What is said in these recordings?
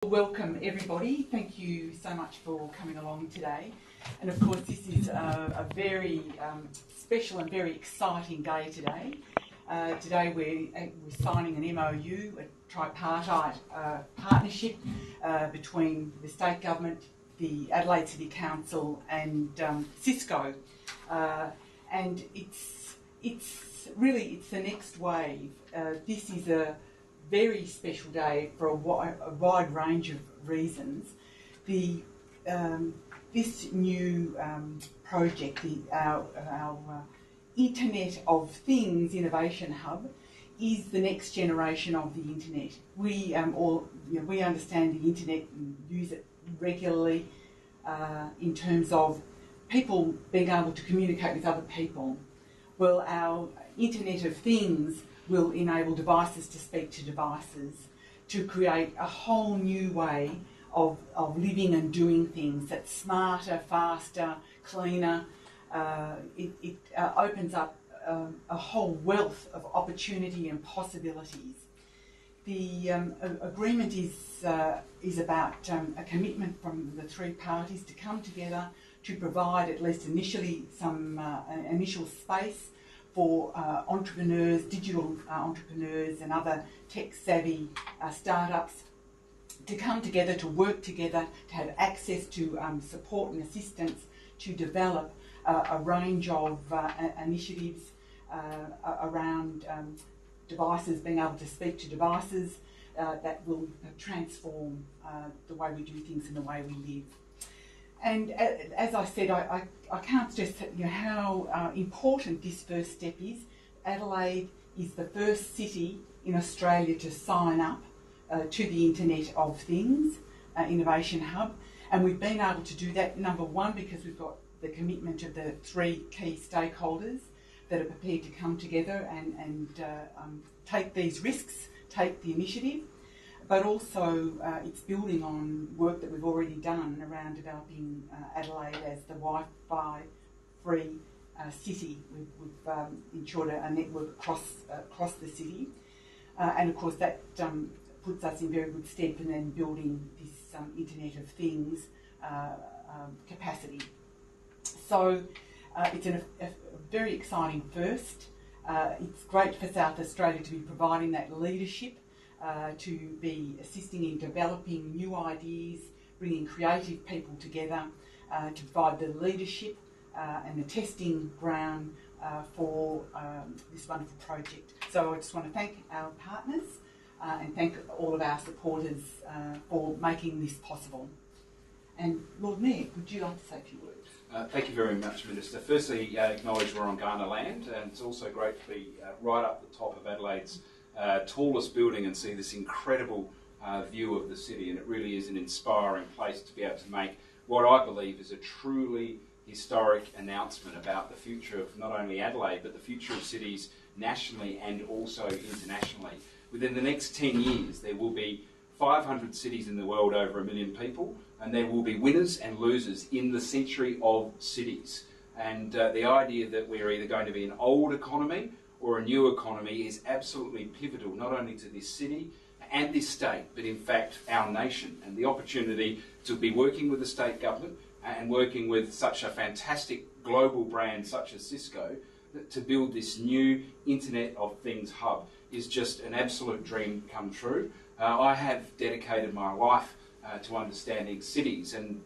Welcome everybody, thank you so much for coming along today. And of course this is a very special and very exciting day today. Today we're signing an MOU, a tripartite partnership between the State Government, the Adelaide City Council and Cisco. And it's really the next wave. This is a very special day for a wide range of reasons. This new project, our Internet of Things Innovation Hub, is the next generation of the internet. We understand the internet and use it regularly in terms of people being able to communicate with other people. Well, our Internet of Things will enable devices to speak to devices, to create a whole new way of living and doing things that's smarter, faster, cleaner. It opens up a whole wealth of opportunity and possibilities. The agreement is about a commitment from the three parties to come together to provide, at least initially, some initial space for entrepreneurs, digital entrepreneurs and other tech-savvy startups to come together, to work together, to have access to support and assistance to develop a range of initiatives around devices, being able to speak to devices that will transform the way we do things and the way we live. And as I said, I can't stress how important this first step is. Adelaide is the first city in Australia to sign up to the Internet of Things Innovation Hub. And we've been able to do that, number one, because we've got the commitment of the three key stakeholders that are prepared to come together and take these risks, take the initiative. But also it's building on work that we've already done around developing Adelaide as the Wi-Fi free city. We've ensured a network across the city, and of course that puts us in very good stead in then building this Internet of Things capacity. So it's a very exciting first. It's great for South Australia to be providing that leadership, to be assisting in developing new ideas, bringing creative people together, to provide the leadership and the testing ground for this wonderful project. So I just want to thank our partners and thank all of our supporters for making this possible. And Lord Mayor, would you like to say a few words? Thank you very much, Minister. Firstly, acknowledge we're on Kaurna land, and it's also great to be right up the top of Adelaide's tallest building and see this incredible view of the city, and it really is an inspiring place to be able to make what I believe is a truly historic announcement about the future of not only Adelaide but the future of cities nationally and also internationally. Within the next 10 years there will be 500 cities in the world over 1 million people, and there will be winners and losers in the century of cities. And the idea that we're either going to be an old economy or a new economy is absolutely pivotal, not only to this city and this state, but in fact our nation. And the opportunity to be working with the state government and working with such a fantastic global brand such as Cisco to build this new Internet of Things hub is just an absolute dream come true. I have dedicated my life to understanding cities, and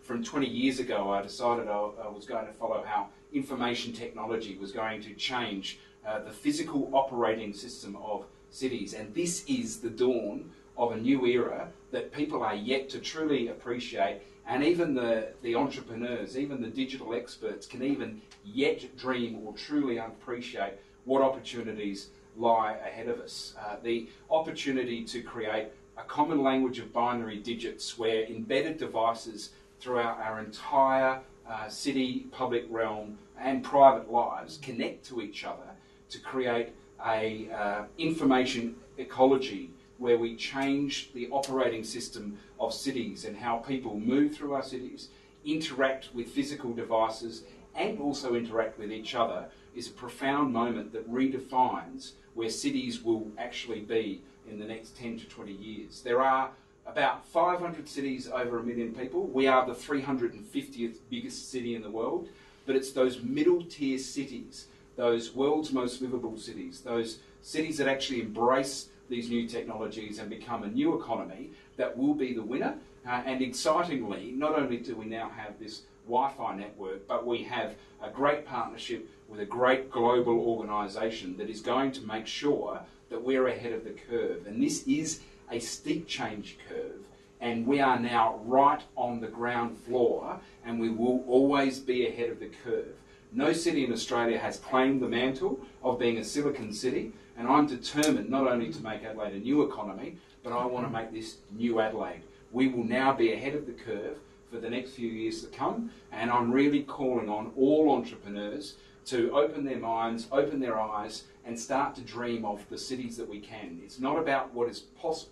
from 20 years ago I decided I was going to follow how information technology was going to change the physical operating system of cities. And this is the dawn of a new era that people are yet to truly appreciate, and even the entrepreneurs, even the digital experts can even yet dream or truly appreciate what opportunities lie ahead of us. The opportunity to create a common language of binary digits where embedded devices throughout our entire city, public realm and private lives connect to each other to create a information ecology where we change the operating system of cities and how people move through our cities, interact with physical devices and also interact with each other, is a profound moment that redefines where cities will actually be in the next 10 to 20 years. There are about 500 cities over 1 million people. We are the 350th biggest city in the world, but it's those middle tier cities, those world's most livable cities, those cities that actually embrace these new technologies and become a new economy that will be the winner. And excitingly, not only do we now have this Wi-Fi network, but we have a great partnership with a great global organisation that is going to make sure that we're ahead of the curve. And this is a steep change curve, and we are now right on the ground floor, and we will always be ahead of the curve. No city in Australia has claimed the mantle of being a Silicon City, and I'm determined not only to make Adelaide a new economy, but I want to make this new Adelaide. We will now be ahead of the curve for the next few years to come, and I'm really calling on all entrepreneurs to open their minds, open their eyes, and start to dream of the cities that we can. It's not about what is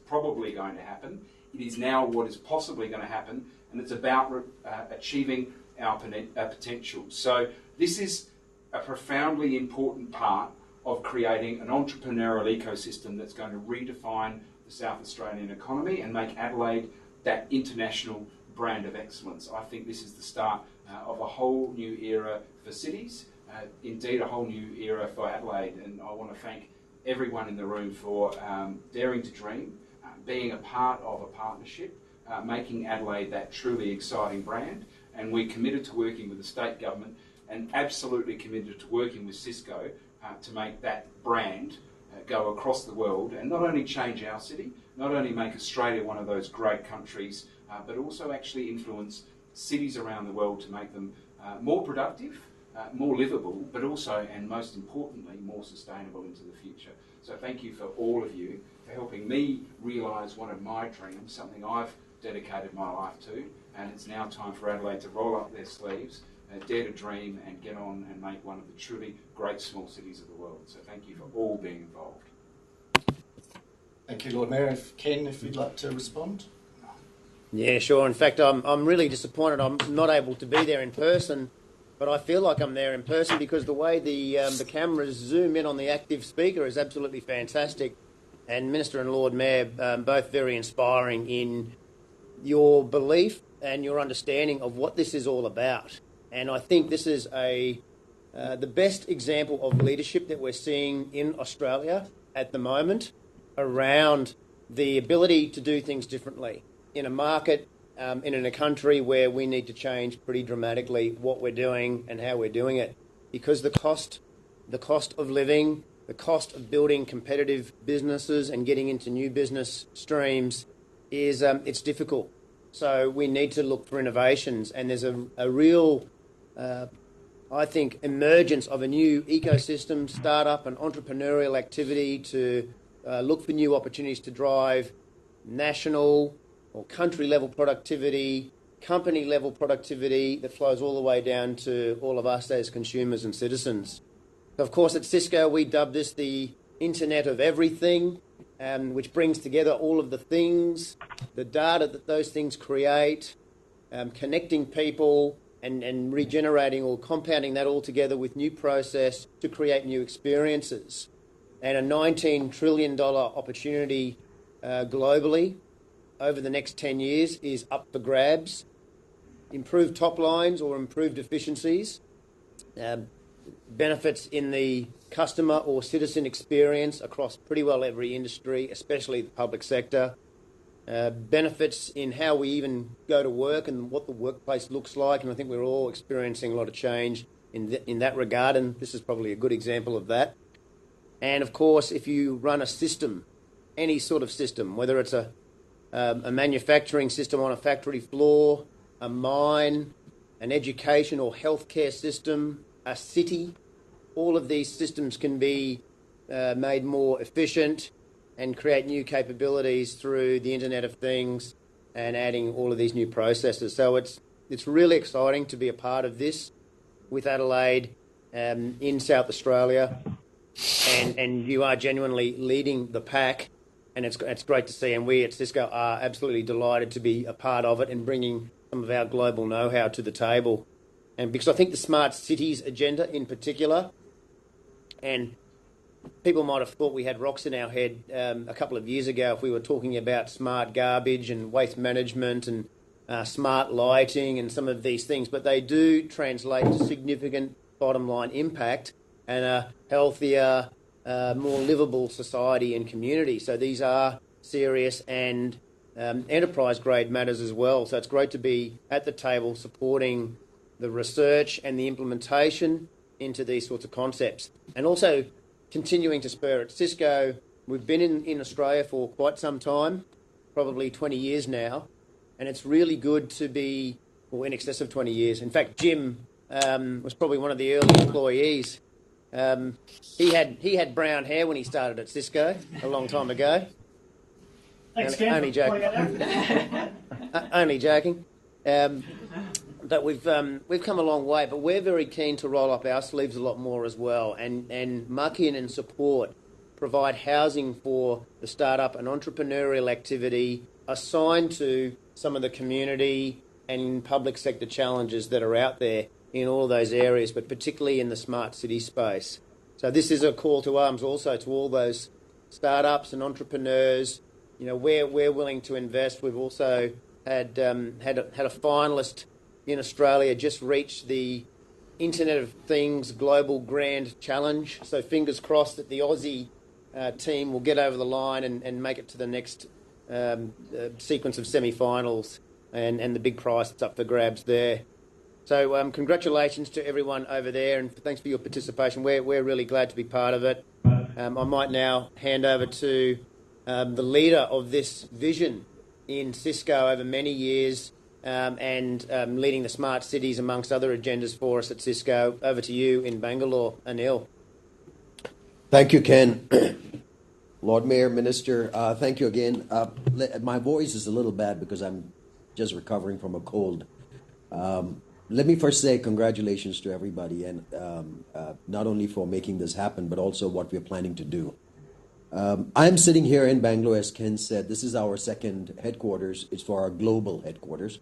probably going to happen. It is now what is possibly going to happen, and it's about achieving our potential. So this is a profoundly important part of creating an entrepreneurial ecosystem that's going to redefine the South Australian economy and make Adelaide that international brand of excellence. I think this is the start of a whole new era for cities, indeed a whole new era for Adelaide, and I want to thank everyone in the room for daring to dream, being a part of a partnership, making Adelaide that truly exciting brand, and we're committed to working with the state government and absolutely committed to working with Cisco to make that brand go across the world and not only change our city, not only make Australia one of those great countries, but also actually influence cities around the world to make them more productive, more livable, but also, and most importantly, more sustainable into the future. So thank you for all of you for helping me realise one of my dreams, something I've dedicated my life to, and it's now time for Adelaide to roll up their sleeves, dare to dream and get on and make one of the truly great small cities of the world. So thank you for all being involved. Thank you, Lord Mayor. Ken, if you'd like to respond. Yeah, sure. In fact, I'm really disappointed I'm not able to be there in person, but I feel like I'm there in person because the way the cameras zoom in on the active speaker is absolutely fantastic. And Minister and Lord Mayor, both very inspiring in your belief and your understanding of what this is all about. And I think this is the best example of leadership that we're seeing in Australia at the moment around the ability to do things differently in a market, in a country where we need to change pretty dramatically what we're doing and how we're doing it, because the cost of living, the cost of building competitive businesses and getting into new business streams is it's difficult. So we need to look for innovations, and there's a real, I think, emergence of a new ecosystem, startup and entrepreneurial activity to look for new opportunities to drive national or country level productivity, company level productivity that flows all the way down to all of us as consumers and citizens. Of course, at Cisco, we dub this the Internet of Everything, which brings together all of the things, the data that those things create, connecting people and regenerating or compounding that all together with new process to create new experiences. And a $19 trillion opportunity globally over the next 10 years is up for grabs. Improved top lines or improved efficiencies, benefits in the customer or citizen experience across pretty well every industry, especially the public sector. Benefits in how we even go to work and what the workplace looks like. And I think we're all experiencing a lot of change in that regard, and this is probably a good example of that. And of course, if you run a system, any sort of system, whether it's a manufacturing system on a factory floor, a mine, an education or healthcare system, a city, all of these systems can be made more efficient and create new capabilities through the Internet of Things and adding all of these new processes. So it's really exciting to be a part of this with Adelaide in South Australia, and you are genuinely leading the pack, and it's great to see, and we at Cisco are absolutely delighted to be a part of it and bringing some of our global know-how to the table. And because I think the smart cities agenda in particular, and people might have thought we had rocks in our head a couple of years ago if we were talking about smart garbage and waste management and smart lighting and some of these things, but they do translate to significant bottom line impact and a healthier, more livable society and community. So these are serious and enterprise grade matters as well. So it's great to be at the table supporting the research and the implementation into these sorts of concepts, and also continuing to spur it. Cisco, we've been in Australia for quite some time, probably 20 years now, and it's really good to be, well, in excess of 20 years. In fact, Jim was probably one of the early employees. He had brown hair when he started at Cisco a long time ago. Thanks, Ken. Only joking. Only joking. But we've come a long way, but we're very keen to roll up our sleeves a lot more as well and muck in and support, provide housing for the startup and entrepreneurial activity assigned to some of the community and public sector challenges that are out there in all those areas, but particularly in the smart city space. So this is a call to arms also to all those startups and entrepreneurs. You know, we're willing to invest. We've also had a finalist in Australia just reached the Internet of Things Global Grand Challenge. So fingers crossed that the Aussie team will get over the line and make it to the next sequence of semi-finals and the big prize that's up for grabs there. So congratulations to everyone over there, and thanks for your participation. We're really glad to be part of it. I might now hand over to the leader of this vision in Cisco over many years, and leading the smart cities amongst other agendas for us at Cisco. Over to you in Bangalore, Anil. Thank you, Ken. Lord Mayor, Minister, thank you again. My voice is a little bad because I'm just recovering from a cold. Let me first say congratulations to everybody, and not only for making this happen, but also what we're planning to do. I'm sitting here in Bangalore, as Ken said. This is our second headquarters. It's for our global headquarters.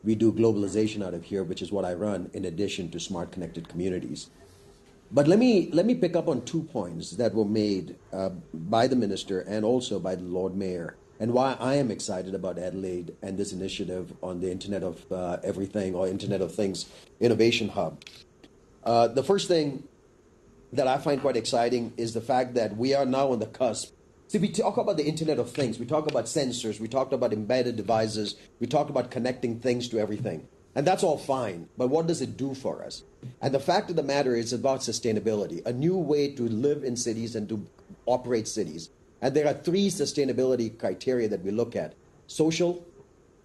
We do globalization out of here, which is what I run, in addition to smart connected communities. But let me pick up on 2 points that were made by the minister and also by the Lord Mayor, and why I am excited about Adelaide and this initiative on the Internet of Everything, or Internet of Things Innovation Hub. The first thing that I find quite exciting is the fact that we are now on the cusp. See, we talk about the Internet of Things, we talk about sensors, we talked about embedded devices, we talk about connecting things to everything. And that's all fine, but what does it do for us? And the fact of the matter is about sustainability, a new way to live in cities and to operate cities. And there are 3 sustainability criteria that we look at: social,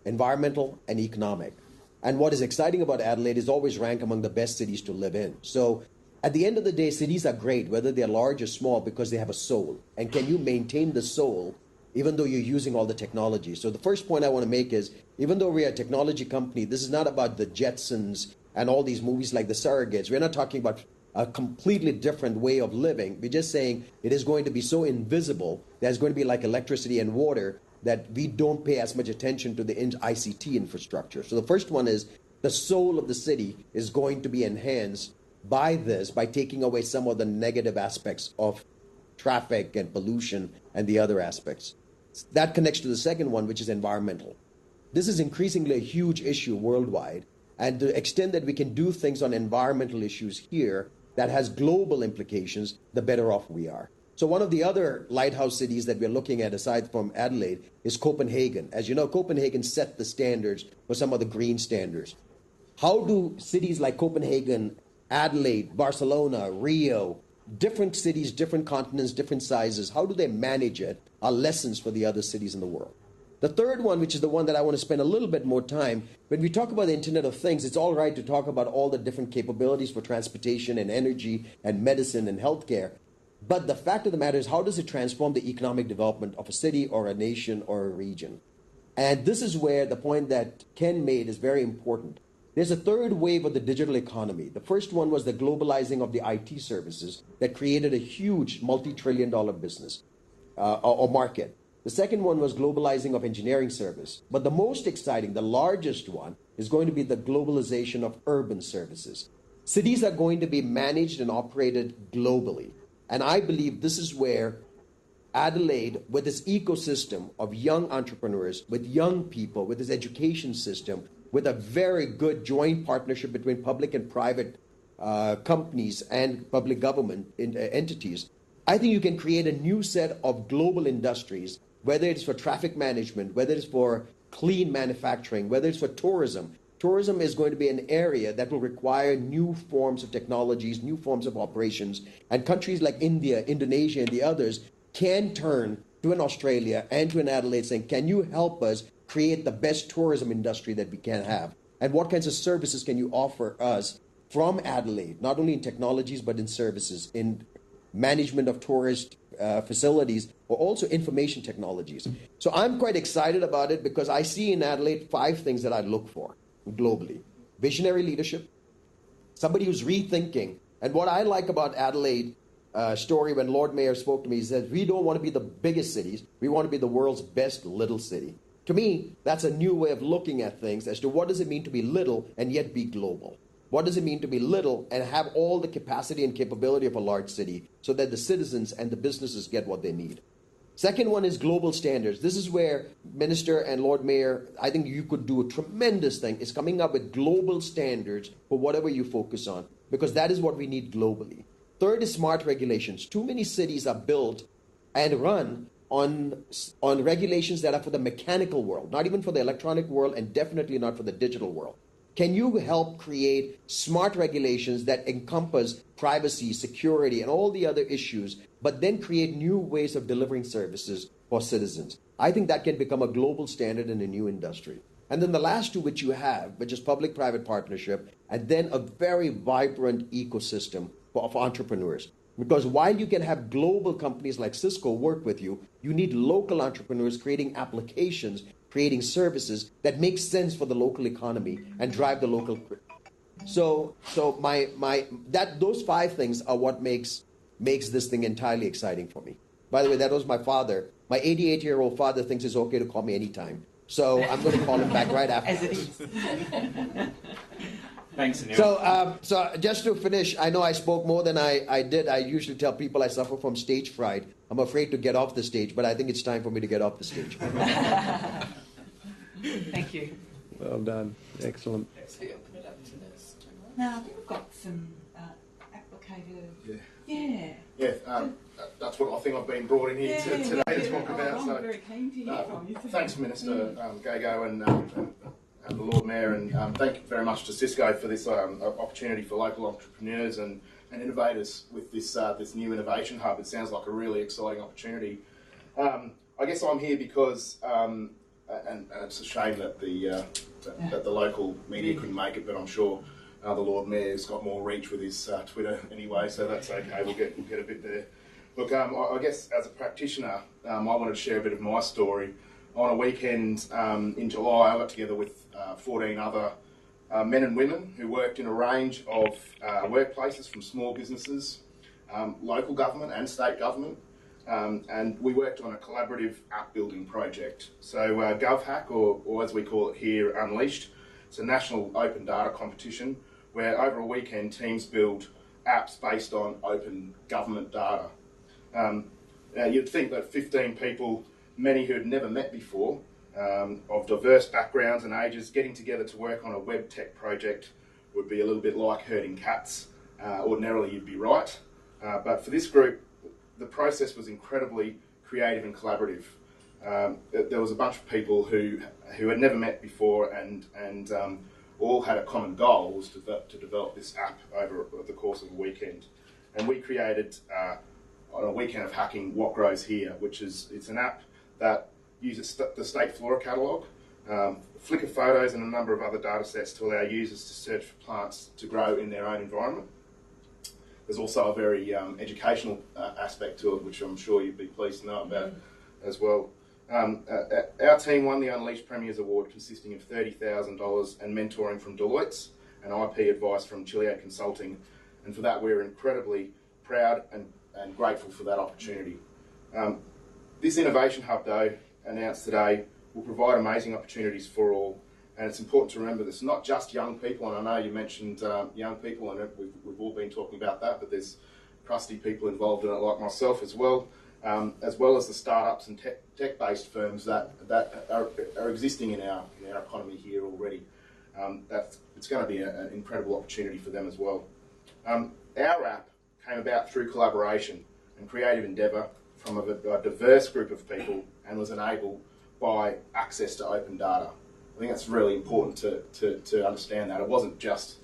environmental, and economic. And what is exciting about Adelaide is always ranked among the best cities to live in. So at the end of the day, cities are great, whether they're large or small, because they have a soul. And can you maintain the soul even though you're using all the technology? So the first point I want to make is, even though we're a technology company, this is not about the Jetsons and all these movies like The Surrogates. We're not talking about a completely different way of living. We're just saying it is going to be so invisible, there's going to be like electricity and water, that we don't pay as much attention to the ICT infrastructure. So the first one is the soul of the city is going to be enhanced by this, by taking away some of the negative aspects of traffic and pollution and the other aspects. That connects to the second one, which is environmental. This is increasingly a huge issue worldwide, and the extent that we can do things on environmental issues here that has global implications, the better off we are. So one of the other lighthouse cities that we're looking at, aside from Adelaide, is Copenhagen. As you know, Copenhagen set the standards for some of the green standards. How do cities like Copenhagen, Adelaide, Barcelona, Rio, different cities, different continents, different sizes, how do they manage it, are lessons for the other cities in the world. The third one, which is the one that I want to spend a little bit more time, when we talk about the Internet of Things, it's all right to talk about all the different capabilities for transportation and energy and medicine and healthcare. But the fact of the matter is, how does it transform the economic development of a city or a nation or a region? And this is where the point that Ken made is very important. There's a third wave of the digital economy. The first one was the globalizing of the IT services that created a huge multi-trillion-dollar business or market. The second one was globalizing of engineering service. But the most exciting, the largest one, is going to be the globalization of urban services. Cities are going to be managed and operated globally. And I believe this is where Adelaide, with its ecosystem of young entrepreneurs, with young people, with its education system, with a very good joint partnership between public and private companies and public government entities, I think you can create a new set of global industries, whether it's for traffic management, whether it's for clean manufacturing, whether it's for tourism. Tourism is going to be an area that will require new forms of technologies, new forms of operations, and countries like India, Indonesia, and the others can turn to an Australia and to an Adelaide saying, can you help us create the best tourism industry that we can have? And what kinds of services can you offer us from Adelaide, not only in technologies, but in services, in management of tourist facilities, or also information technologies. So I'm quite excited about it because I see in Adelaide 5 things that I look for globally. Visionary leadership, somebody who's rethinking. And what I like about Adelaide story when Lord Mayor spoke to me, he said, we don't want to be the biggest cities, we want to be the world's best little city. To me, that's a new way of looking at things as to what does it mean to be little and yet be global. What does it mean to be little and have all the capacity and capability of a large city so that the citizens and the businesses get what they need? Second one is global standards. This is where Minister and Lord Mayor, I think you could do a tremendous thing, is coming up with global standards for whatever you focus on, because that is what we need globally. Third is smart regulations. Too many cities are built and run on regulations that are for the mechanical world, not even for the electronic world, and definitely not for the digital world. Can you help create smart regulations that encompass privacy, security, and all the other issues, but then create new ways of delivering services for citizens? I think that can become a global standard in a new industry. And then the last two which you have, which is public-private partnership, and then a very vibrant ecosystem of entrepreneurs. Because while you can have global companies like Cisco work with you, you need local entrepreneurs creating applications, creating services that make sense for the local economy and drive the local. So those 5 things are what makes this thing entirely exciting for me. By the way, that was my father. My 88-year-old father thinks it's okay to call me anytime. So I'm going to call him back right after. As it is. Thanks, Anil. So just to finish, I know I spoke more than I did. I usually tell people I suffer from stage fright. I'm afraid to get off the stage, but I think it's time for me to get off the stage. Thank you. Well done. Excellent. Now, I think we've got some applicated. Yeah, that's what I think I've been brought in here today to talk about. I'm So, very keen to hear from you. thanks, Minister Gago and the Lord Mayor, and thank you very much to Cisco for this opportunity for local entrepreneurs and innovators with this new innovation hub. It sounds like a really exciting opportunity. I guess I'm here because, and it's a shame that the local media couldn't make it, but I'm sure the Lord Mayor's got more reach with his Twitter anyway, so that's okay. We'll get a bit there. Look, I guess as a practitioner, I wanted to share a bit of my story. On a weekend in July, I got together with 14 other men and women who worked in a range of workplaces, from small businesses, local government and state government, and we worked on a collaborative app building project. So GovHack, or as we call it here, Unleashed, it's a national open data competition where over a weekend teams build apps based on open government data. You'd think that 15 people, many who had never met before, of diverse backgrounds and ages, getting together to work on a web tech project would be a little bit like herding cats. Ordinarily you'd be right, but for this group the process was incredibly creative and collaborative. There was a bunch of people who had never met before and all had a common goal, was to develop this app over the course of a weekend. And we created on a weekend of hacking What Grows Here, it's an app that uses the state flora catalogue, Flickr photos and a number of other data sets to allow users to search for plants to grow in their own environment. There's also a very educational aspect to it, which I'm sure you'd be pleased to know about as well. Our team won the Unleashed Premiers Award, consisting of $30,000 and mentoring from Deloitte's and IP advice from Chiliad Consulting, and for that we're incredibly proud and grateful for that opportunity. This Innovation Hub, though, announced today, will provide amazing opportunities for all, and it's important to remember this, not just young people, and I know you mentioned young people, and we've all been talking about that, but there's trusty people involved in it like myself as well as the startups and tech-based firms that are existing in our economy here already. It's going to be an incredible opportunity for them as well. Our app came about through collaboration and creative endeavour from a diverse group of people and was enabled by access to open data. I think that's really important to understand that. It wasn't just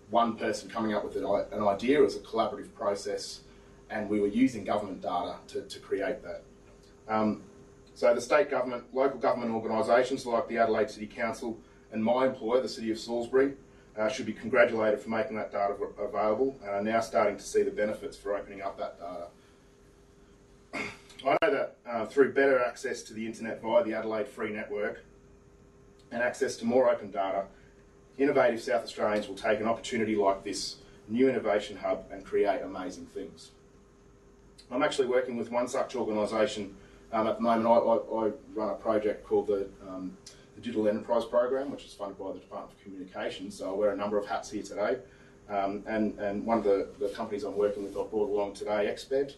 one person coming up with an idea, it was a collaborative process, and we were using government data to create that. So the state government, local government organisations like the Adelaide City Council and my employer, the City of Salisbury, should be congratulated for making that data available and are now starting to see the benefits for opening up that data. I know that through better access to the internet via the Adelaide Free Network and access to more open data, innovative South Australians will take an opportunity like this new innovation hub and create amazing things. I'm actually working with one such organisation at the moment. I run a project called the Digital Enterprise Program, which is funded by the Department of Communications, so I wear a number of hats here today. And one of the companies I'm working with I've brought along today, XBED.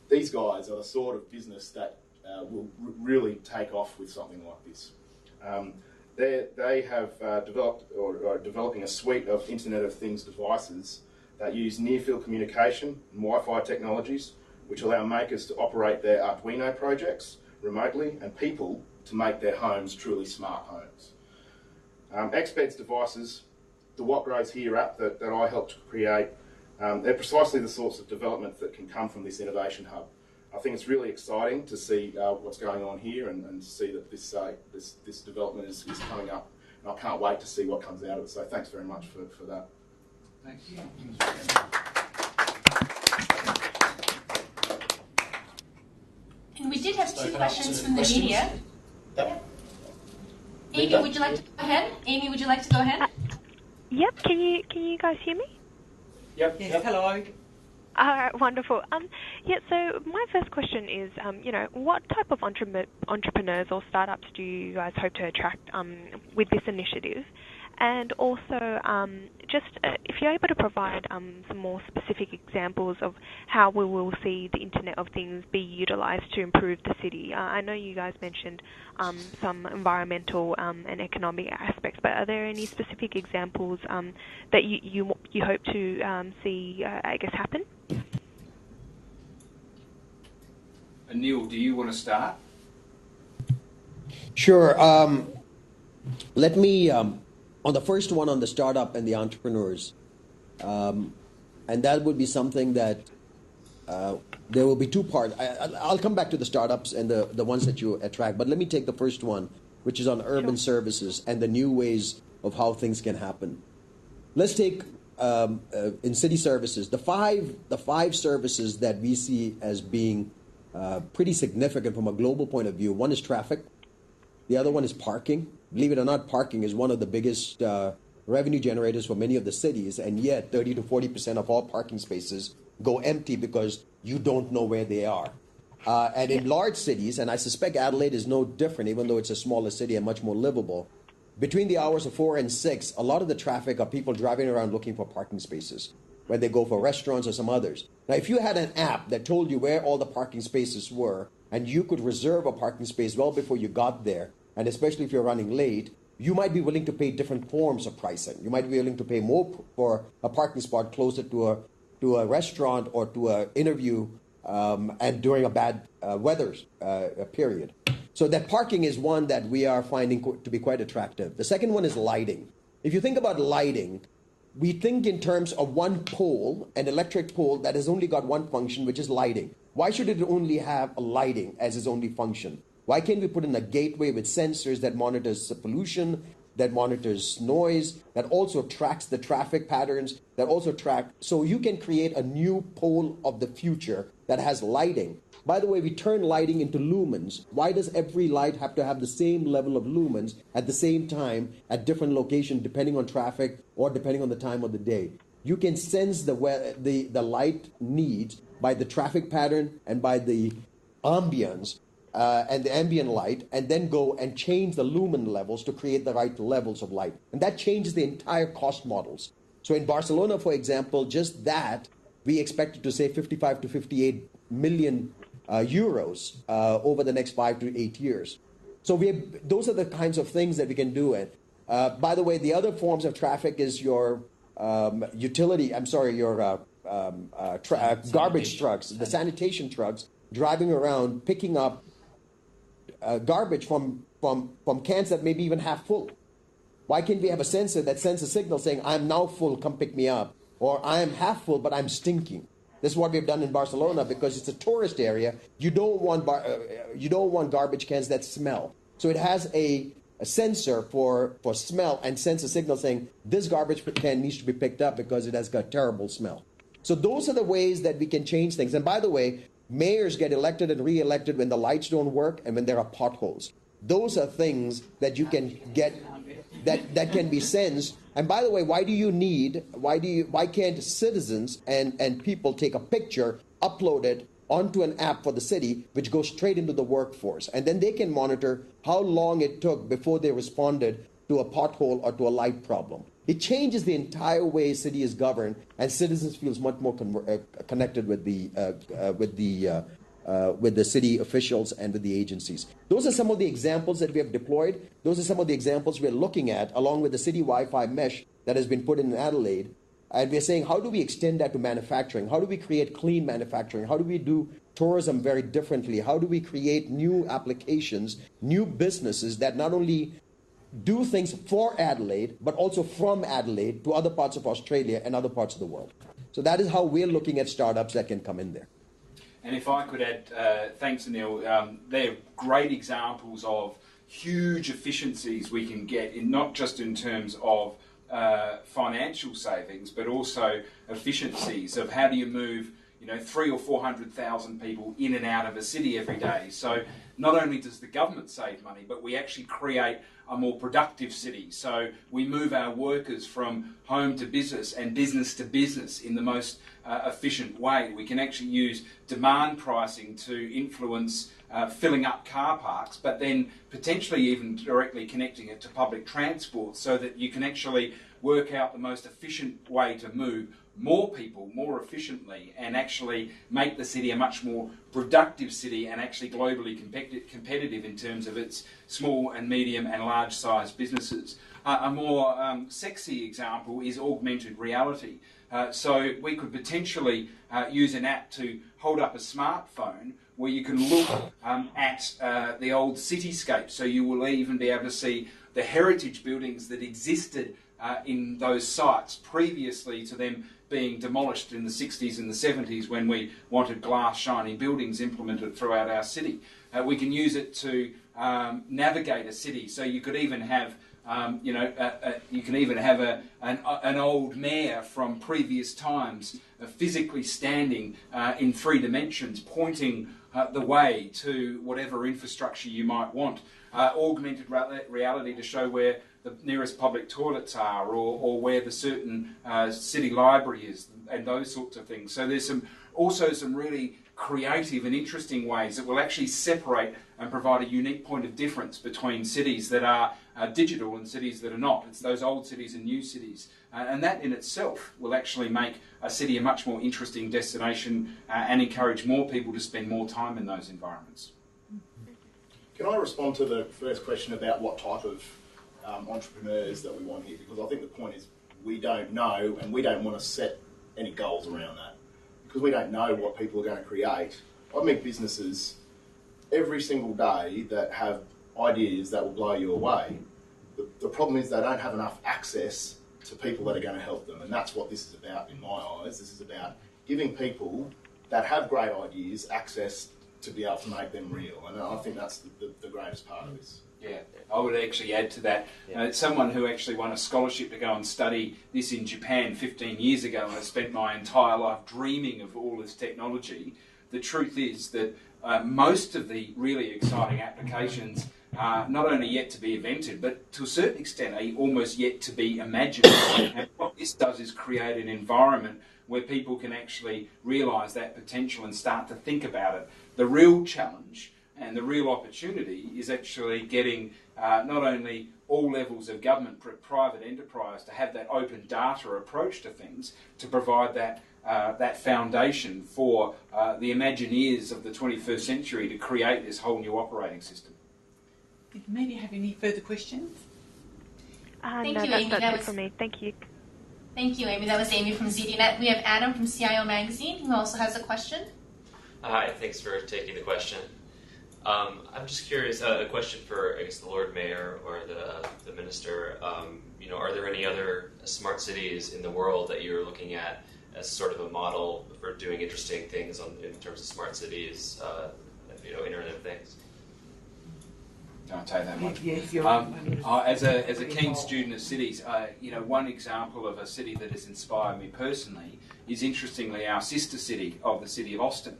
These guys are the sort of business that will really take off with something like this. They have developed or are developing a suite of Internet of Things devices that use near-field communication and Wi-Fi technologies, which allow makers to operate their Arduino projects remotely and people to make their homes truly smart homes. XBED's devices, the What Grows Here app that I helped create, they're precisely the sorts of developments that can come from this innovation hub. I think it's really exciting to see what's going on here and to see that this development is coming up. And I can't wait to see what comes out of it. So thanks very much for that. Thank you. And we did have two Open up questions to from the questions. media. Yep. Amy, would you like to go ahead? Amy, would you like to go ahead? Yep. Can you guys hear me? Yep. Yes, Yep. hello. All right, wonderful. Yeah. So my first question is, what type of entrepreneurs or startups do you guys hope to attract with this initiative? And also, if you're able to provide some more specific examples of how we will see the Internet of Things be utilised to improve the city. I know you guys mentioned some environmental and economic aspects, but are there any specific examples that you hope to see, happen? Neil, do you want to start? Sure. Let me, on the first one, on the startup and the entrepreneurs, and that would be something that there will be two parts. I'll come back to the startups and the ones that you attract, but let me take the first one, which is on urban services and the new ways of how things can happen. Let's take in city services, the five services that we see as being pretty significant from a global point of view. One is traffic. The other one is parking. Believe it or not, parking is one of the biggest revenue generators for many of the cities, and yet 30 to 40% of all parking spaces go empty because you don't know where they are. And in large cities, and I suspect Adelaide is no different, even though it's a smaller city and much more livable, between the hours of 4 and 6, a lot of the traffic are people driving around looking for parking spaces, when they go for restaurants or some others. Now, if you had an app that told you where all the parking spaces were, and you could reserve a parking space well before you got there, and especially if you're running late, you might be willing to pay different forms of pricing. You might be willing to pay more for a parking spot closer to a restaurant or to an interview, and during a bad weather period. So that parking is one that we are finding to be quite attractive. The second one is lighting. If you think about lighting, we think in terms of one pole, an electric pole that has only got one function, which is lighting. Why should it only have a lighting as its only function? Why can't we put in a gateway with sensors that monitors pollution, that monitors noise, that also tracks the traffic patterns, that also so you can create a new pole of the future that has lighting. By the way, we turn lighting into lumens. Why does every light have to have the same level of lumens at the same time at different locations, depending on traffic or depending on the time of the day? You can sense the light needs by the traffic pattern and by the ambience and the ambient light, and then go and change the lumen levels to create the right levels of light. And that changes the entire cost models. So in Barcelona, for example, just that, we expected to save 55 to 58 million euros over the next 5 to 8 years. So those are the kinds of things that we can do. And by the way, the other forms of traffic is your garbage trucks, the sanitation trucks, driving around, picking up garbage from cans that maybe even half full. Why can't we have a sensor that sends a signal saying, I'm now full, come pick me up, or I am half full, but I'm stinking? This is what we've done in Barcelona because it's a tourist area. You don't want garbage cans that smell. So it has a sensor for smell and sends a signal saying this garbage can needs to be picked up because it has got terrible smell. So those are the ways that we can change things. And by the way, mayors get elected and re-elected when the lights don't work and when there are potholes. Those are things that you can get that can be sensed. And by the way, why can't citizens and people take a picture, upload it onto an app for the city, which goes straight into the workforce, and then they can monitor how long it took before they responded to a pothole or to a light problem. It changes the entire way city is governed, and citizens feels much more connected with the city officials and with the agencies. Those are some of the examples that we have deployed. Those are some of the examples we're looking at, along with the city Wi-Fi mesh that has been put in Adelaide. And we're saying, how do we extend that to manufacturing? How do we create clean manufacturing? How do we do tourism very differently? How do we create new applications, new businesses that not only do things for Adelaide, but also from Adelaide to other parts of Australia and other parts of the world? So that is how we're looking at startups that can come in there. And if I could add, thanks Anil, they're great examples of huge efficiencies we can get, not just in terms of financial savings, but also efficiencies of how do you move 300,000 or 400,000 people in and out of a city every day. So not only does the government save money, but we actually create a more productive city. So we move our workers from home to business and business to business in the most efficient way. We can actually use demand pricing to influence filling up car parks, but then potentially even directly connecting it to public transport so that you can actually work out the most efficient way to move more people more efficiently and actually make the city a much more productive city and actually globally competitive in terms of its small and medium and large sized businesses. A more sexy example is augmented reality. So we could potentially use an app to hold up a smartphone where you can look at the old cityscape. So you will even be able to see the heritage buildings that existed in those sites previously to them being demolished in the 60s and the 70s when we wanted glass shiny buildings implemented throughout our city. We can use it to navigate a city. So you could even have an old mayor from previous times physically standing in 3 dimensions, pointing the way to whatever infrastructure you might want. Augmented reality to show where the nearest public toilets are or where the certain city library is and those sorts of things. So there's also some really creative and interesting ways that will actually separate and provide a unique point of difference between cities that are digital and cities that are not. It's those old cities and new cities. And that in itself will actually make a city a much more interesting destination and encourage more people to spend more time in those environments. Can I respond to the first question about what type of entrepreneurs that we want here? Because I think the point is we don't know and we don't want to set any goals around that because we don't know what people are going to create. I meet businesses every single day that have ideas that will blow you away. The problem is they don't have enough access to people that are going to help them, and that's what this is about in my eyes. This is about giving people that have great ideas access to be able to make them real, and I think that's the greatest part of this. Yeah, I would actually add to that. Someone who actually won a scholarship to go and study this in Japan 15 years ago, and I spent my entire life dreaming of all this technology. The truth is that most of the really exciting applications are not only yet to be invented, but to a certain extent are almost yet to be imagined. And what this does is create an environment where people can actually realise that potential and start to think about it. The real challenge and the real opportunity is actually getting not only all levels of government, but private enterprise to have that open data approach to things to provide that that foundation for the Imagineers of the 21st century to create this whole new operating system. Did the media have any further questions? Thank no, you, that's Amy. it That was for me. Thank you. Thank you, Amy. That was Amy from ZDNet. We have Adam from CIO Magazine, who also has a question. Hi, thanks for taking the question. I'm just curious, a question for, I guess, the Lord Mayor or the Minister. Are there any other smart cities in the world that you're looking at as sort of a model for doing interesting things in terms of smart cities, Internet of Things? I'll take that one. Yes, As a keen student of cities, one example of a city that has inspired me personally is, interestingly, our sister city of the city of Austin.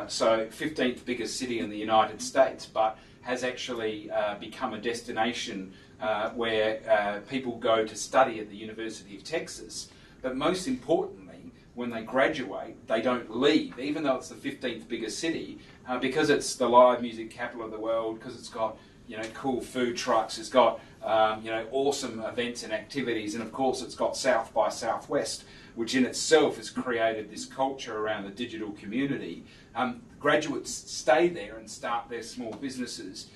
So 15th biggest city in the United States, but has actually become a destination where people go to study at the University of Texas. But most importantly, when they graduate, they don't leave, even though it's the 15th biggest city, because it's the live music capital of the world, because it's got cool food trucks, it's got awesome events and activities, and of course it's got South by Southwest, which in itself has created this culture around the digital community. Graduates stay there and start their small businesses,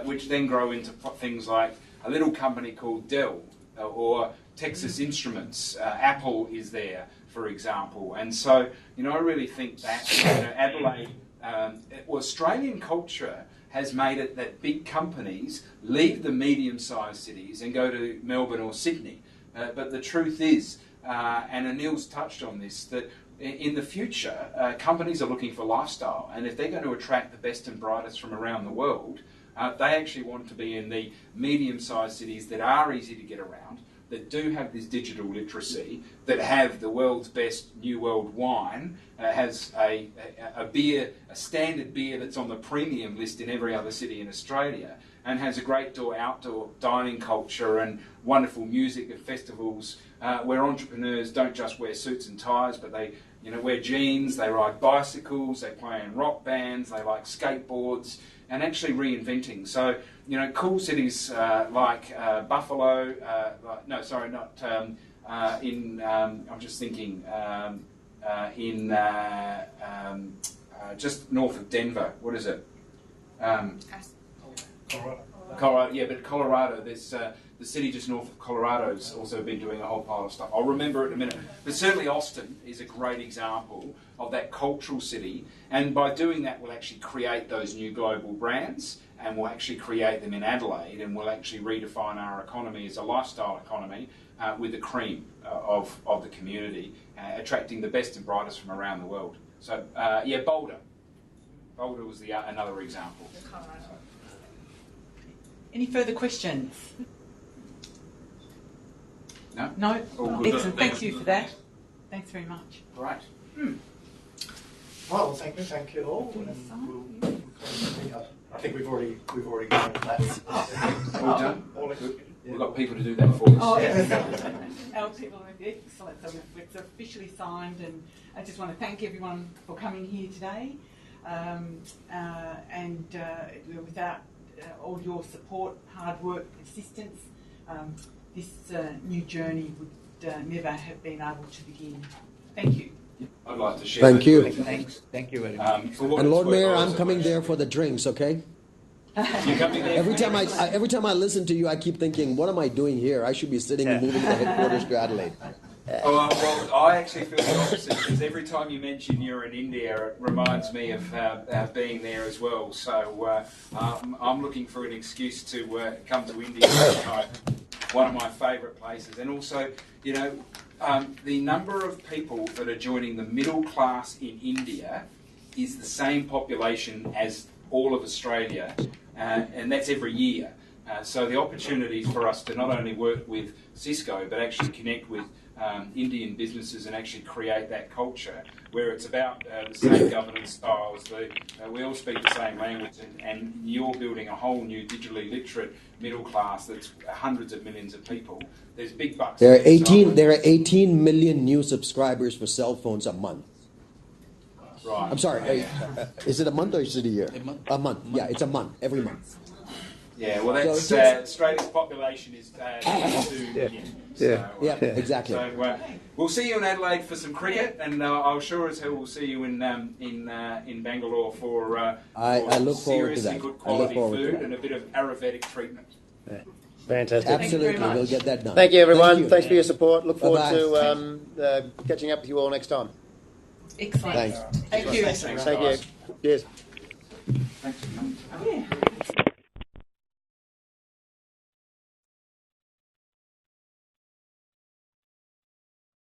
which then grow into things like a little company called Dell or Texas Instruments. Apple is there, for example. And so, I really think that Adelaide, Australian culture has made it that big companies leave the medium-sized cities and go to Melbourne or Sydney. But the truth is, and Anil's touched on this, that in the future, companies are looking for lifestyle, and if they're going to attract the best and brightest from around the world, they actually want to be in the medium-sized cities that are easy to get around, that do have this digital literacy, that have the world's best New World wine, has a beer, a standard beer that's on the premium list in every other city in Australia, and has a great outdoor dining culture and wonderful music and festivals, where entrepreneurs don't just wear suits and ties, but they wear jeans, they ride bicycles, they play in rock bands, they like skateboards, and actually reinventing. So, cool cities like Buffalo, I'm just thinking, just north of Denver, what is it? Colorado, yeah, but Colorado, there's the city just north of Colorado has also been doing a whole pile of stuff. I'll remember it in a minute. But certainly Austin is a great example of that cultural city, and by doing that we'll actually create those new global brands, and we'll actually create them in Adelaide, and we'll actually redefine our economy as a lifestyle economy with the cream of the community, attracting the best and brightest from around the world. So, Boulder. Boulder was another example. Any further questions? No? No? All Excellent. Thank you for that. Thanks very much. Right. Well, thank you all. And I think we've already gone into that. All done? We've got people to do that for us. Oh, yes. Our people are excellent. So it's officially signed, and I just want to thank everyone for coming here today. Without all your support, hard work, persistence, this new journey would never have been able to begin. Thank you. I'd like to share. Thank you. Thank you very much. And Lord Mayor, I'm coming there for the drinks, okay? You're coming there. Every time I listen to you, I keep thinking, what am I doing here? I should be sitting and moving to the headquarters to Adelaide. Well, I actually feel the opposite, because every time you mention you're in India, it reminds me of being there as well. So I'm looking for an excuse to come to India, one of my favourite places. And also, the number of people that are joining the middle class in India is the same population as all of Australia, and that's every year. So the opportunity for us to not only work with Cisco, but actually connect with Indian businesses and actually create that culture where it's about the same governance styles, we all speak the same language, and you're building a whole new digitally literate middle class that's hundreds of millions of people. There's big bucks. There are 18 million new subscribers for cell phones a month. Right. I'm sorry, is it a month or is it a year? A month. Yeah, it's a month, every month. Yeah, well, that's Australia's population is 2 Yeah, exactly. So we'll see you in Adelaide for some cricket, and I'll sure as hell we'll see you in Bangalore for I look forward to seriously that. good I look quality forward to food that. and a bit of Ayurvedic treatment. Yeah. Fantastic. Absolutely, very we'll much. get that done. Thank you, everyone. Thank you. Thanks for your support. Look forward Bye-bye. to catching up with you all next time. Excellent. Thanks. Thank you. Thanks, Thank guys. you. Cheers. Thanks for coming. Yeah.